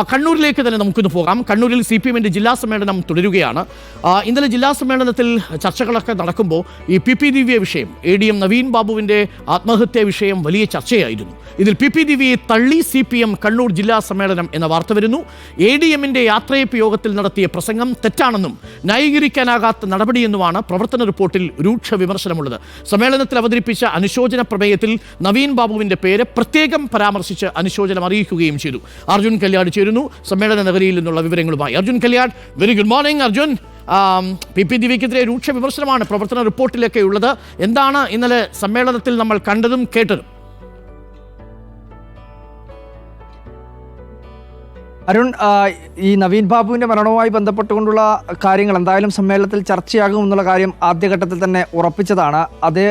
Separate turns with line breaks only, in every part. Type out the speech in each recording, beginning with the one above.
കണ്ണൂരിലേക്ക് തന്നെ നമുക്കിന്ന് പോകാം. കണ്ണൂരിൽ CPM-ന്റെ ജില്ലാ സമ്മേളനം തുടരുകയാണ്. ഇന്നലെ ജില്ലാ സമ്മേളനത്തിൽ ചർച്ചകളൊക്കെ നടക്കുമ്പോൾ ഈ PP ദിവ്യ വിഷയം, ADM നവീൻ ബാബുവിൻ്റെ ആത്മഹത്യാ വിഷയം വലിയ ചർച്ചയായിരുന്നു. ഇതിൽ PP ദിവ്യയെ തള്ളി CPM കണ്ണൂർ ജില്ലാ സമ്മേളനം എന്ന വാർത്ത വരുന്നു. ADM-ന്റെ യാത്രയപ്പ് യോഗത്തിൽ നടത്തിയ പ്രസംഗം തെറ്റാണെന്നും ന്യായീകരിക്കാനാകാത്ത നടപടിയെന്നുമാണ് പ്രവർത്തന റിപ്പോർട്ടിൽ രൂക്ഷ വിമർശനമുള്ളത്. സമ്മേളനത്തിൽ അവതരിപ്പിച്ച അനുശോചന പ്രമേയത്തിൽ നവീൻ ബാബുവിൻ്റെ പേര് പ്രത്യേകം പരാമർശിച്ച് അനുശോചനം അറിയിക്കുകയും ചെയ്തു. അർജുൻ കല്യാട് ചേരുന്നു സമ്മേളന നഗരിയിൽ നിന്നുള്ള വിവരങ്ങളുമായി. Arjun Kalliad, very good morning. Arjun, PP ദിവ്യക്കെതിരെ രൂക്ഷ വിമർശനമാണ് പ്രവർത്തന റിപ്പോർട്ടിലൊക്കെ ഉള്ളത്. എന്താണ് ഇന്നലെ സമ്മേളനത്തിൽ നമ്മൾ കണ്ടതും കേട്ടതും?
അരുൺ, ഈ നവീൻ ബാബുവിൻ്റെ മരണവുമായി ബന്ധപ്പെട്ടുകൊണ്ടുള്ള കാര്യങ്ങൾ എന്തായാലും സമ്മേളനത്തിൽ ചർച്ചയാകും എന്നുള്ള കാര്യം ആദ്യഘട്ടത്തിൽ തന്നെ ഉറപ്പിച്ചതാണ്. അത്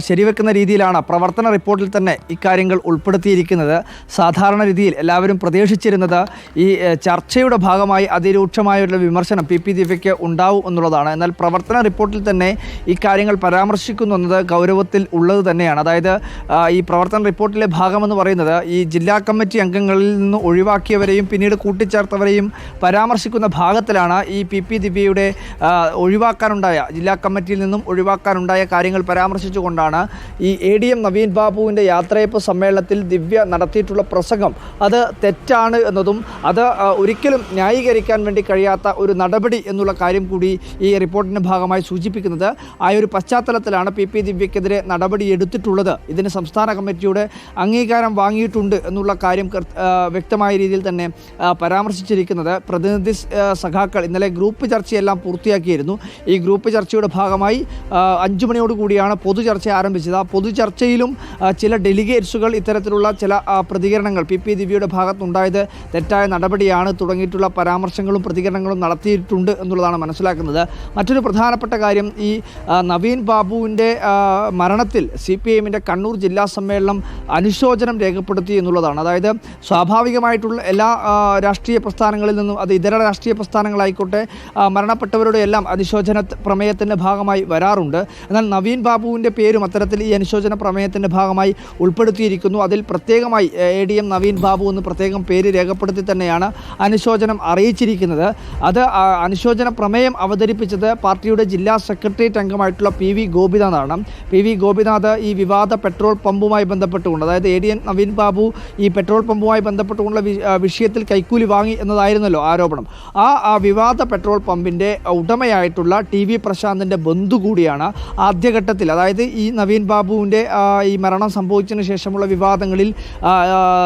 ശരിവെക്കുന്ന രീതിയിലാണ് പ്രവർത്തന റിപ്പോർട്ടിൽ തന്നെ ഇക്കാര്യങ്ങൾ ഉൾപ്പെടുത്തിയിരിക്കുന്നത്. സാധാരണ രീതിയിൽ എല്ലാവരും പ്രതീക്ഷിച്ചിരുന്നത് ഈ ചർച്ചയുടെ ഭാഗമായി അതിരൂക്ഷമായുള്ള വിമർശനം PP ദിവ്യയ്ക്ക് ഉണ്ടാവും എന്നുള്ളതാണ്. എന്നാൽ പ്രവർത്തന റിപ്പോർട്ടിൽ തന്നെ ഇക്കാര്യങ്ങൾ പരാമർശിക്കുന്നു എന്നത് ഗൗരവത്തിൽ ഉള്ളത് തന്നെയാണ്. അതായത് ഈ പ്രവർത്തന റിപ്പോർട്ടിലെ ഭാഗമെന്ന് പറയുന്നത് ഈ ജില്ലാ കമ്മിറ്റി അംഗങ്ങളിൽ നിന്ന് ഒഴിവാക്കിയവരെയും പിന്നീട് കൂട്ടിച്ചേർത്തവരെയും പരാമർശിക്കുന്ന ഭാഗത്തിലാണ് ഈ PP ദിവ്യയുടെ ഒഴിവാക്കാനുണ്ടായ, ജില്ലാ കമ്മിറ്റിയിൽ നിന്നും ഒഴിവാക്കാനുണ്ടായ കാര്യങ്ങൾ പരാമർശിച്ചുകൊണ്ടാണ് ഈ ADM നവീൻ ബാബുവിൻ്റെ യാത്രയപ്പ് സമ്മേളനത്തിൽ ദിവ്യ നടത്തിയിട്ടുള്ള പ്രസംഗം അത് തെറ്റാണ് എന്നതും അത് ഒരിക്കലും ന്യായീകരിക്കാൻ വേണ്ടി കഴിയാത്ത ഒരു നടപടി എന്നുള്ള കാര്യം കൂടി ഈ റിപ്പോർട്ടിൻ്റെ ഭാഗമായി സൂചിപ്പിക്കുന്നത്. ആ ഒരു പശ്ചാത്തലത്തിലാണ് PP ദിവ്യക്കെതിരെ നടപടി എടുത്തിട്ടുള്ളത്. ഇതിന് സംസ്ഥാന കമ്മിറ്റിയുടെ അംഗീകാരം വാങ്ങിയിട്ടുണ്ട് എന്നുള്ള കാര്യം വ്യക്തമായ രീതിയിൽ തന്നെ പരാമർശിച്ചിരിക്കുന്നത്. പ്രതിനിധി സഖാക്കൾ ഇന്നലെ ഗ്രൂപ്പ് ചർച്ചയെല്ലാം പൂർത്തിയാക്കിയിരുന്നു. ഈ ഗ്രൂപ്പ് ചർച്ചയുടെ ഭാഗമായി 5 മണിയോടുകൂടിയാണ് പൊതുചർച്ച ആരംഭിച്ചത്. ആ പൊതുചർച്ചയിലും ചില ഡെലിഗേറ്റ്സുകൾ ഇത്തരത്തിലുള്ള ചില പ്രതികരണങ്ങൾ PP ദിവ്യയുടെ ഭാഗത്തുണ്ടായത് തെറ്റായ നടപടിയാണ് തുടങ്ങിയിട്ടുള്ള പരാമർശങ്ങളും പ്രതികരണങ്ങളും നടത്തിയിട്ടുണ്ട് എന്നുള്ളതാണ് മനസ്സിലാക്കുന്നത്. മറ്റൊരു പ്രധാനപ്പെട്ട കാര്യം, ഈ നവീൻ ബാബുവിൻ്റെ മരണത്തിൽ CPM-ന്റെ കണ്ണൂർ ജില്ലാ സമ്മേളനം അനുശോചനം രേഖപ്പെടുത്തി എന്നുള്ളതാണ്. അതായത് സ്വാഭാവികമായിട്ടുള്ള എല്ലാ രാഷ്ട്രീയ പ്രസ്ഥാനങ്ങളിൽ നിന്നും, അത് ഇതര രാഷ്ട്രീയ പ്രസ്ഥാനങ്ങളായിക്കോട്ടെ, മരണപ്പെട്ടവരുടെ എല്ലാം അനുശോചന പ്രമേയത്തിൻ്റെ ഭാഗമായി വരാറുണ്ട്. എന്നാൽ നവീൻ ബാബുവിൻ്റെ പേരും അത്തരത്തിൽ ഈ അനുശോചന പ്രമേയത്തിൻ്റെ ഭാഗമായി ഉൾപ്പെടുത്തിയിരിക്കുന്നു. അതിൽ പ്രത്യേകമായി ADM നവീൻ ബാബു എന്ന് പ്രത്യേകം പേര് രേഖപ്പെടുത്തി തന്നെയാണ് അനുശോചനം അറിയിച്ചിരിക്കുന്നത്. അത് അനുശോചന പ്രമേയം അവതരിപ്പിച്ചത് പാർട്ടിയുടെ ജില്ലാ സെക്രട്ടേറിയറ്റ് അംഗമായിട്ടുള്ള PV ഗോപിനാഥാണ്. PV ഗോപിനാഥ് ഈ വിവാദ പെട്രോൾ പമ്പുമായി ബന്ധപ്പെട്ടുകൊണ്ട്, അതായത് ADM നവീൻ ബാബു ഈ പെട്രോൾ പമ്പുമായി ബന്ധപ്പെട്ടുകൊണ്ടുള്ള വിഷയത്തിൽ കൈക്കൂലി വാങ്ങി എന്നതായിരുന്നല്ലോ ആരോപണം. ആ വിവാദ പെട്രോൾ പമ്പിൻ്റെ ഉടമയായിട്ടുള്ള TV പ്രശാന്തിൻ്റെ ബന്ധു കൂടിയാണ്. ആദ്യഘട്ടത്തിൽ, അതായത് ഈ നവീൻ ബാബുവിൻ്റെ ഈ മരണം സംഭവിച്ചതിന് ശേഷമുള്ള വിവാദങ്ങളിൽ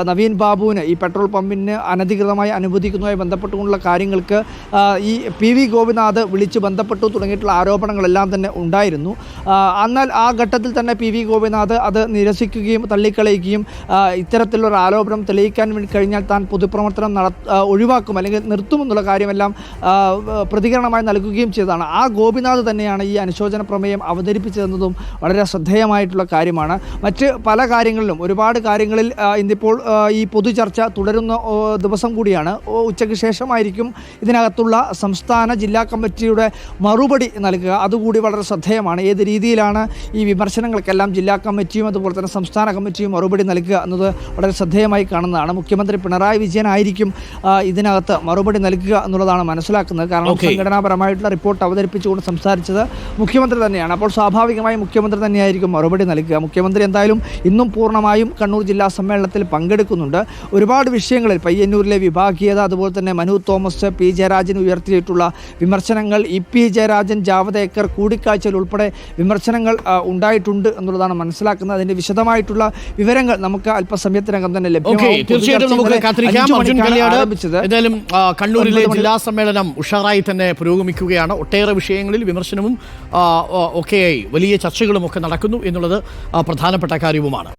നവീൻ ബാബുവിന് ഈ പെട്രോൾ പമ്പിന് അനധികൃതമായി അനുവദിക്കുന്നതുമായി ബന്ധപ്പെട്ടുകൊണ്ടുള്ള കാര്യങ്ങൾക്ക് ഈ PV ഗോപിനാഥ് വിളിച്ച് ബന്ധപ്പെട്ടു തുടങ്ങിയിട്ടുള്ള ആരോപണങ്ങളെല്ലാം തന്നെ ഉണ്ടായിരുന്നു. എന്നാൽ ആ ഘട്ടത്തിൽ തന്നെ PV ഗോപിനാഥ് അത് നിരസിക്കുകയും തള്ളിക്കളയുകയും ഇത്തരത്തിലുള്ള ആരോപണം തെളിയിക്കാൻ വേണ്ടി കഴിഞ്ഞാൽ താൻ പൊതുപ്രവർത്തനം ഒഴിവാക്കും അല്ലെങ്കിൽ നിർത്തുമെന്നുള്ള കാര്യമെല്ലാം പ്രതികരണമായി നൽകുകയും ചെയ്തതാണ്. ആ ഗോപിനാഥ് തന്നെയാണ് ഈ അനുശോചന പ്രമേയം അവതരിപ്പിച്ചതെന്നതും വളരെ ശ്രദ്ധേയമായിട്ടുള്ള കാര്യമാണ്. മറ്റ് പല കാര്യങ്ങളിലും, ഒരുപാട് കാര്യങ്ങളിൽ ഇന്നിപ്പോൾ ഈ പൊതുചർച്ച തുടരുന്ന ദിവസം കൂടിയാണ്. ഉച്ചയ്ക്ക് ശേഷമായിരിക്കും ഇതിനകത്തുള്ള സംസ്ഥാന ജില്ലാ കമ്മിറ്റിയുടെ മറുപടി നൽകുക. അതുകൂടി വളരെ ശ്രദ്ധേയമാണ്. ഏത് രീതിയിലാണ് ഈ വിമർശനങ്ങൾക്കെല്ലാം ജില്ലാ കമ്മിറ്റിയും അതുപോലെ തന്നെ സംസ്ഥാന കമ്മിറ്റിയും മറുപടി നൽകുക എന്നത് വളരെ ശ്രദ്ധേയമായി കാണുന്നതാണ്. മുഖ്യമന്ത്രി പിണറായി വിജയൻ ആയിരിക്കും ഇതിനകത്ത് മറുപടി നൽകുക എന്നുള്ളതാണ് മനസ്സിലാക്കുന്നത്. കാരണം സംഘടനാപരമായിട്ടുള്ള റിപ്പോർട്ട് അവതരിപ്പിച്ചുകൊണ്ട് സംസാരിച്ചത് മുഖ്യമന്ത്രി തന്നെയാണ്. അപ്പോൾ സ്വാഭാവികമായും മുഖ്യമന്ത്രി തന്നെയായിരിക്കും മറുപടി നൽകുക. മുഖ്യമന്ത്രി എന്തായാലും ഇന്നും പൂർണ്ണമായും കണ്ണൂർ ജില്ലാ സമ്മേളനത്തിൽ പങ്കെടുക്കുന്നുണ്ട്. ഒരുപാട് വിഷയങ്ങളിൽ പയ്യന്നൂരിലെ വിഭാഗീയത, അതുപോലെ തന്നെ മനു തോമസ്, P ജയരാജൻ ഉയർത്തിയിട്ടുള്ള വിമർശനങ്ങൾ, EP ജയരാജൻ ജാവദേക്കർ കൂടിക്കാഴ്ചയിൽ ഉൾപ്പെടെ വിമർശനങ്ങൾ ഉണ്ടായിട്ടുണ്ട് എന്നുള്ളതാണ് മനസ്സിലാക്കുന്നത്. അതിൻ്റെ വിശദമായിട്ടുള്ള വിവരങ്ങൾ നമുക്ക് അല്പസമയത്തിനകം തന്നെ ലഭ്യമാകും.
എന്തായാലും കണ്ണൂരിലെ ജില്ലാ സമ്മേളനം ഉഷാറായി തന്നെ പുരോഗമിക്കുകയാണ്. ഒട്ടേറെ വിഷയങ്ങളിൽ വിമർശനവും ഒക്കെയായി വലിയ ചർച്ചകളും ഒക്കെ നടക്കുന്നു എന്നുള്ളത് പ്രധാനപ്പെട്ട കാര്യവുമാണ്.